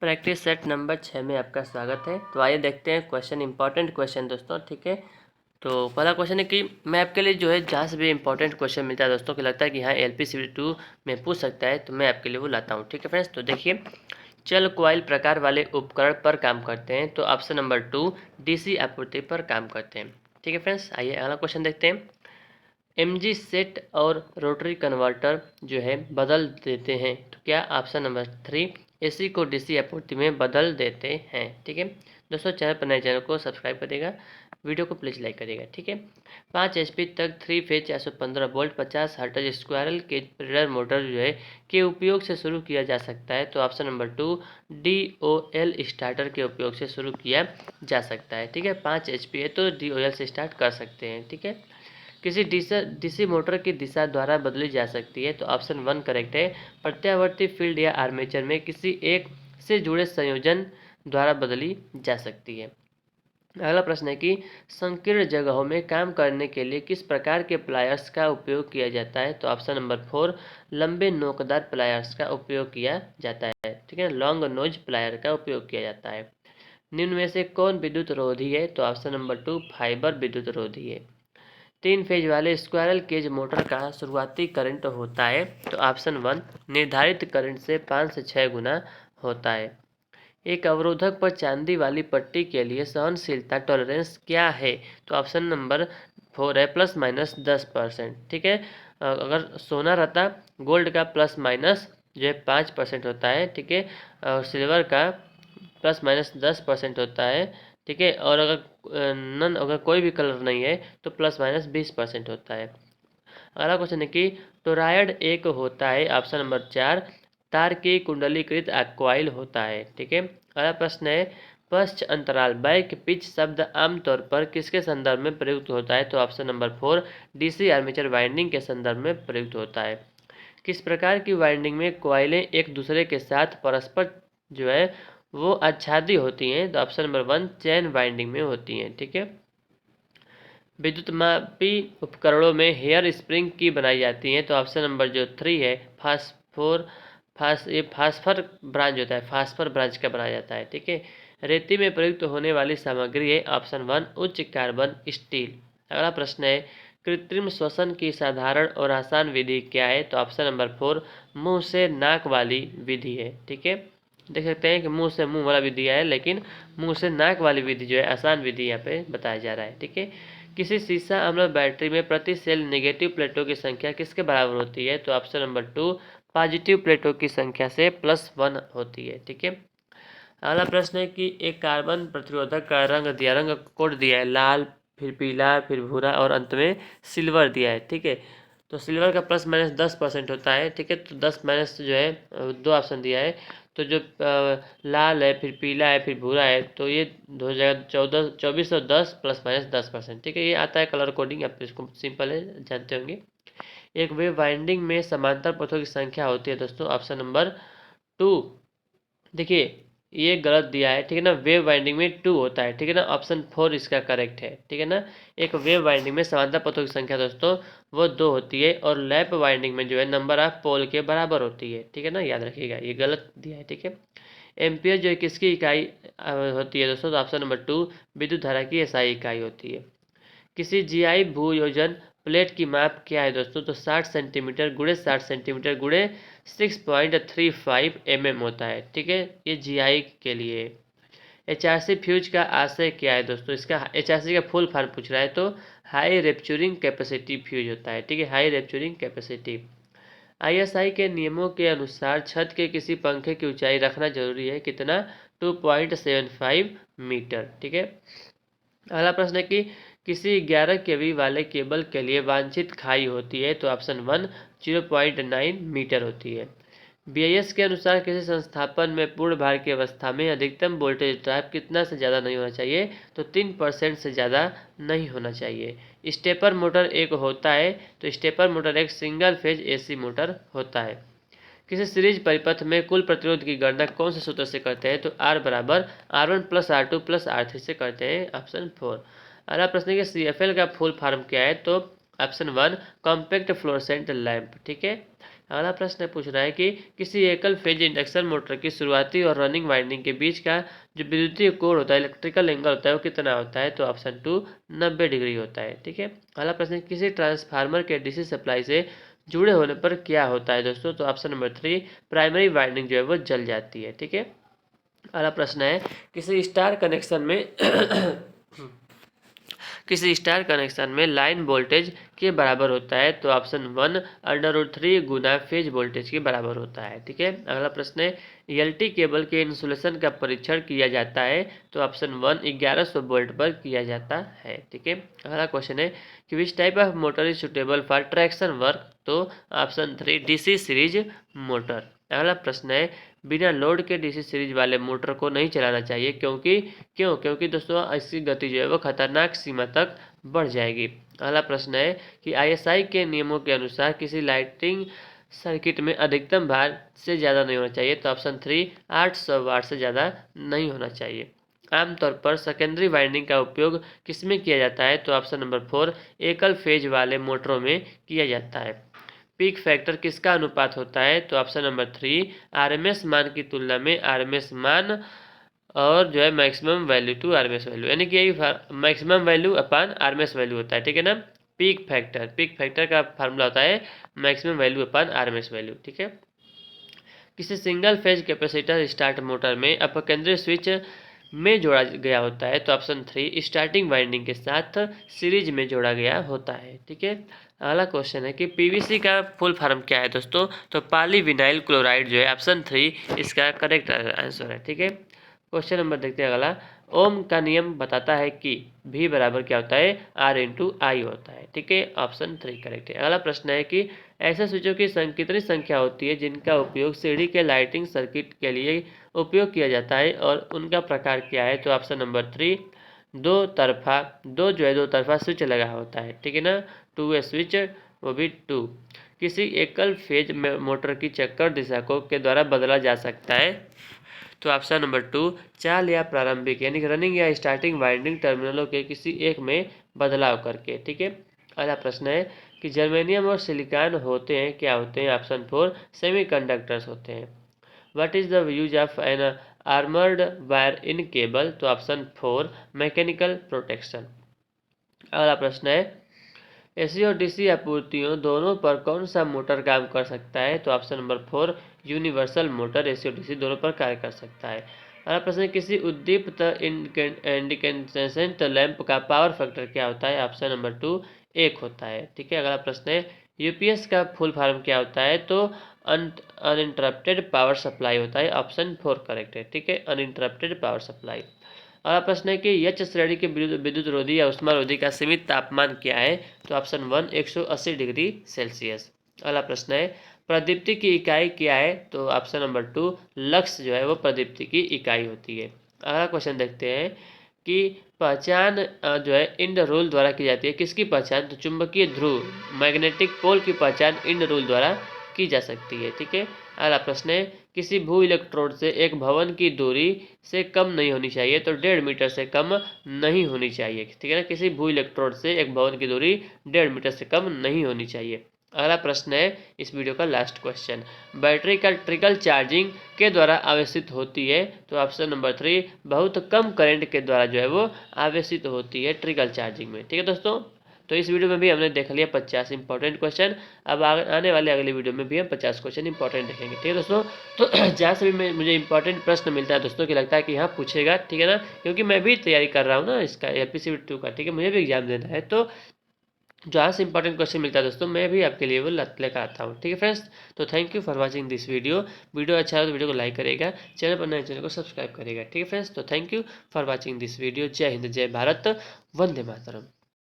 Practice set number 6 में आपका स्वागत है। तो आइए देखते हैं क्वेश्चन, इंपॉर्टेंट क्वेश्चन दोस्तों। ठीक है, तो पहला क्वेश्चन है कि मैं आपके लिए जो है जहाँ से भी इंपॉर्टेंट क्वेश्चन मिलता है दोस्तों कि लगता है कि हाँ LPCVD 2 में पूछ सकता है, तो मैं आपके लिए वो लाता हूँ। ठीक है फ्रेंड्स, तो देखिए चल कॉइल प्रकार वाले उपकरण पर काम करते हैं, तो ऑप्शन नंबर 2 DC आपूर्ति पर काम करते हैं। ठीक है फ्रेंड्स, आइए अगला क्वेश्चन देखते हैं। MG सेट और रोटरी कन्वर्टर जो है बदल देते हैं, तो क्या ऑप्शन नंबर 3 AC को DC आपूर्ति में बदल देते हैं। ठीक है दोस्तों, चैनल पर नए चैनल को सब्सक्राइब करिएगा, वीडियो को प्लीज़ लाइक करिएगा। ठीक है, 5 HP तक 3 phase 415 volt 50 hertz squirrel cage प्रेरण मोटर जो है के उपयोग से शुरू किया जा सकता है, तो ऑप्शन नंबर 2 DOL स्टार्टर के उपयोग से शुरू किया जा सकता है। ठीक है, 5 HP है तो DOL से स्टार्ट कर सकते हैं। ठीक है, किसी डीसी मोटर की दिशा द्वारा बदली जा सकती है, तो ऑप्शन 1 करेक्ट है। प्रत्यावर्ती फील्ड या आर्मेचर में किसी एक से जुड़े संयोजन द्वारा बदली जा सकती है। अगला प्रश्न है कि संकीर्ण जगहों में काम करने के लिए किस प्रकार के प्लायर्स का उपयोग किया जाता है, तो ऑप्शन नंबर 4 लंबे नोकदार प्लायर्स का उपयोग किया जाता है। ठीक है, लॉन्ग नोज प्लायर का उपयोग किया जाता है। निम्न में से कौन विद्युत रोधी है, तो ऑप्शन नंबर 2 फाइबर विद्युत रोधी है। 3 फेज वाले स्क्वायरल केज मोटर का शुरुआती करंट होता है, तो ऑप्शन 1 निर्धारित करंट से 5 से 6 गुना होता है। एक अवरोधक पर चांदी वाली पट्टी के लिए सहनशीलता टॉलरेंस क्या है, तो ऑप्शन नंबर 4 है ±10%। ठीक है, अगर सोना रहता गोल्ड का प्लस माइनस जो है 5% होता है। ठीक है, और सिल्वर का ±10% होता है। ठीक है, और अगर कोई भी कलर नहीं है तो ±20% होता है। अगला क्वेश्चन है कि टोरॉयड एक होता है, ऑप्शन नंबर 4 तार की कुंडलीकृत कॉइल होता है। ठीक है, अगला प्रश्न है पश्च अंतराल बैक पिच शब्द आमतौर पर किसके संदर्भ में प्रयुक्त होता है, तो option number 4 DC armature winding के संदर्भ में प्रयुक्त होता है। किस प्रकार की वाइंडिंग में कॉइलें एक दूसरे के साथ परस्पर जो है वो आच्छादी होती हैं, तो ऑप्शन नंबर 1 चैन वाइंडिंग में होती हैं। ठीक है, विद्युतमापी उपकरणों में हेयर स्प्रिंग की बनाई जाती हैं, तो ऑप्शन नंबर जो 3 है फास्फर ब्रांच होता है, फास्फर ब्रांच का बनाया जाता है। ठीक है, रेती में प्रयुक्त होने वाली सामग्री है ऑप्शन 1 उच्च कार्बन स्टील। अगला प्रश्न है कृत्रिम श्वसन की साधारण और आसान विधि क्या है, तो ऑप्शन नंबर 4 मुंह से नाक वाली विधि है। ठीक है, देख सकते हैं कि मुंह से मुंह वाला विधि है, लेकिन मुंह से नाक वाली विधि जो है आसान विधि यहाँ पे बताया जा रहा है। ठीक है, किसी सीसा अम्ल बैटरी में प्रति सेल नेगेटिव प्लेटों की संख्या किसके बराबर होती है, तो ऑप्शन नंबर 2 पॉजिटिव प्लेटों की संख्या से +1 होती है। ठीक है, अगला प्रश्न है कि एक कार्बन प्रतिरोधक का रंग कोड दिया है, लाल फिर पीला फिर भूरा और अंत में सिल्वर दिया है। ठीक है, तो सिल्वर का ±10% होता है। ठीक है, तो 10 माइनस जो है 2 ऑप्शन दिया है, तो जो लाल है फिर पीला है फिर भूरा है, तो ये हो जाएगा 2410 ±10%। ठीक है, ये आता है कलर कोडिंग, आप इसको सिंपल है जानते होंगे। एक वेव वाइंडिंग में समांतर पथों की संख्या होती है दोस्तों, ऑप्शन नंबर 2। देखिए ये गलत दिया है, ठीक है ना, वेव वाइंडिंग में 2 होता है। ठीक है ना, ऑप्शन 4 इसका करेक्ट है। ठीक है ना, एक वेव वाइंडिंग में समांतर पथों की संख्या दोस्तों वो 2 होती है, और लैप वाइंडिंग में जो है नंबर ऑफ पोल के बराबर होती है। ठीक है ना, याद रखिएगा ये गलत दिया है। ठीक है, एम्पियर जो है किसकी इकाई होती है दोस्तों, तो ऑप्शन नंबर 2 विद्युत धारा की SI इकाई होती है। किसी GI भूयोजन प्लेट की माप क्या है दोस्तों, तो 60 सेंटीमीटर गुणे 60 सेंटीमीटर गुणे 6.35 mm होता है। ठीक है, ये GI के लिए। HRC फ्यूज का आशय क्या है दोस्तों, इसका HRC का फुल फॉर्म पूछ रहा है, तो हाई रेप्चुरिंग कैपेसिटी फ्यूज होता है। ठीक है, हाई रेप्चुरिंग कैपेसिटी। ISI के नियमों के अनुसार छत के किसी पंखे की ऊंचाई रखना जरूरी है, कितना, 2.75 मीटर। ठीक है, अगला प्रश्न है कि किसी 11 kV वाले केबल के लिए वांछित खाई होती है, तो ऑप्शन 1 0.9 मीटर होती है। BIS के अनुसार किसी संस्थापन में पूर्ण भार की अवस्था में अधिकतम वोल्टेज ड्रॉप कितना से ज़्यादा नहीं होना चाहिए, तो 3% से ज़्यादा नहीं होना चाहिए। स्टेपर मोटर एक होता है, तो स्टेपर मोटर एक सिंगल फेज AC मोटर होता है। किसी सीरीज परिपथ में कुल प्रतिरोध की गणना कौन से सूत्र से करते हैं, तो R बराबर R1 + R2 + R3 से करते हैं, ऑप्शन 4। अगला प्रश्न है कि CFL का फुल फॉर्म क्या है, तो ऑप्शन 1 कॉम्पैक्ट फ्लोरेसेंट लैंप। ठीक है, अगला प्रश्न पूछ रहा है कि किसी एकल फेज इंडक्शन मोटर की शुरुआती और रनिंग वाइंडिंग के बीच का जो विद्युतीय कोण होता है, इलेक्ट्रिकल एंगल होता है, वो कितना होता है? तो ऑप्शन 2 90 डिग्री होता है। ठीक है। अगला प्रश्न, किसी ट्रांसफार्मर के डीसी सप्लाई से जुड़े होने पर क्या होता है दोस्तों? तो ऑप्शन नंबर 3 प्राइमरी वाइंडिंग जो है वो जल जाती है। ठीक है। अगला प्रश्न है, किसी स्टार कनेक्शन में किसी स्टार कनेक्शन में लाइन वोल्टेज के बराबर होता है? तो ऑप्शन 1 √3 गुना फेज वोल्टेज के बराबर होता है। ठीक है। अगला प्रश्न है, एलटी केबल के इंसुलेशन का परीक्षण किया जाता है? तो ऑप्शन 1 1100 वोल्ट पर किया जाता है। ठीक है। अगला क्वेश्चन है कि which type of motor is suitable for traction work? तो ऑप्शन 3 डीसी सीरीज मोटर। अगला प्रश्न है, बिना लोड के डीसी सीरीज वाले मोटर को नहीं चलाना चाहिए, क्योंकि दोस्तों इसकी गति जो है वो खतरनाक सीमा तक बढ़ जाएगी। अगला प्रश्न है कि आईएसआई के नियमों के अनुसार किसी लाइटिंग सर्किट में अधिकतम भार से ज़्यादा नहीं होना चाहिए? तो ऑप्शन 3 800 वाट से ज़्यादा नहीं होना चाहिए। आमतौर पर सेकेंडरी वाइंडिंग का उपयोग किसमें किया जाता है? तो ऑप्शन नंबर 4 एकल फेज वाले मोटरों में किया जाता है। पीक फैक्टर किसका अनुपात होता है? तो ऑप्शन नंबर 3 आरएमएस मान की तुलना में आरएमएस मान और जो है maximum value to RMS value, यानी कि यही maximum value upon RMS value होता है। ठीक है ना। पीक फैक्टर का फार्मूला होता है maximum value upon RMS value. ठीक है। किसी single phase capacitor start motor में अपकेंद्री स्विच में जोड़ा गया होता है? तो ऑप्शन 3 स्टार्टिंग वाइंडिंग के साथ सीरीज में जोड़ा गया होता है। ठीक है। अगला क्वेश्चन है कि पीवीसी का फुल फॉर्म क्या है दोस्तों? तो पॉलीविनाइल क्लोराइड जो है ऑप्शन 3 इसका करेक्ट आंसर है। ठीक है। क्वेश्चन नंबर देखते हैं अगला। ओम का नियम बताता है कि V बराबर क्या होता है? R/I होता है। ठीक है। ऑप्शन 3 करेक्ट है। अगला प्रश्न है कि ऐसे स्विचों की कितनी संख्या होती है जिनका उपयोग सीढ़ी के लाइटिंग सर्किट के लिए उपयोग किया जाता है और उनका प्रकार क्या है? तो ऑप्शन नंबर 3 दो तरफा स्विच लगा होता है। ठीक है ना। 2 वे स्विच, वो भी 2। किसी एकल फेज मोटर की चक्कर दिशा को के द्वारा बदला जा सकता है? तो ऑप्शन नंबर 2 चाल या प्रारंभिक यानी रनिंग या स्टार्टिंग वाइंडिंग टर्मिनलों के किसी एक में बदलाव करके। ठीक है। अगला प्रश्न है कि जर्मेनियम और सिलिकॉन होते हैं क्या होते हैं? ऑप्शन 4 सेमीकंडक्टर्स होते हैं। What is the use of an armoured wire in cable? तो ऑप्शन 4 मैकेनिकल प्रोटेक्शन। अगला प्रश्न है, एसी और डीसी आपूर्तियों दोनों पर कौन सा मोटर काम कर सकता है? तो option number 4 universal motor AC और डीसी दोनों पर कार्य कर सकता है। अगला प्रश्न है, किसी उद्दीप्त इंडिकेसेंट लैंप का पावर फैक्टर क्या होता है? ऑप्शन नंबर 2 1 होता है। ठीक है। अगला प्रश्न है, यूपीएस का फुल फॉर्म क्या होता है? तो अनइंटरप्टेड पावर सप्लाई होता है। ऑप्शन 4 करेक्ट है। ठीक है। Uninterrupted power supply. अगला प्रश्न है कि एच श्रेणी के विद्युत रोधी या उष्मारोधी का सीमित तापमान क्या है? तो ऑप्शन 1 180 डिग्री सेल्सियस। अगला प्रश्न है, प्रदीप्ति की इकाई क्या है? तो ऑप्शन नंबर 2 लक्स जो है वो प्रदीप्ति की इकाई होती है। अगला क्वेश्चन देखते हैं कि पहचान जो है इंड रूल द्वारा की जाती है। किसकी पहचान? तो चुंबकीय ध्रुव मैग्नेटिक पोल की पहचान इंड रूल द्वारा की जा सकती है। ठीक है। अगला प्रश्न है, किसी भू इलेक्ट्रोड से एक भवन की दूरी से कम नहीं होनी चाहिए? तो 1.5 मीटर से कम नहीं होनी चाहिए। ठीक है ना। किसी भू इलेक्ट्रोड से एक भवन की दूरी 1.5 मीटर से कम नहीं होनी चाहिए। अगला प्रश्न है इस वीडियो का लास्ट क्वेश्चन, बैटरी का ट्रिकल चार्जिंग के द्वारा आवेशित होती है? तो ऑप्शन नंबर 3 बहुत कम करंट के द्वारा जो है वो आवेशित होती है ट्रिकल चार्जिंग में। ठीक है दोस्तों। तो इस वीडियो में भी हमने देख लिया 50 इंपॉर्टेंट क्वेश्चन। अब आने वाले अगले वीडियो में भी हम 50 क्वेश्चन इंपॉर्टेंट देखेंगे। ठीक है दोस्तों। तो जहाँ से भी मुझे इंपॉर्टेंट प्रश्न मिलता है दोस्तों कि लगता है कि यहाँ पूछेगा, ठीक है ना, क्योंकि मैं भी तैयारी कर रहा हूँ ना इसका LPCB 2 का। ठीक है। मुझे भी एग्जाम देना है, तो जहाँ से इंपॉर्टेंट क्वेश्चन मिलता है दोस्तों मैं भी आपके लिए वो लेकर आता हूँ। ठीक है फ्रेंड्स। तो thank you for watching this video अच्छा है तो वीडियो को लाइक करेगा, चैनल पर नए चैनल को सब्सक्राइब करेगा। ठीक है फ्रेंड्स। तो thank you for watching this video. जय हिंद, जय भारत, वंदे मातरम।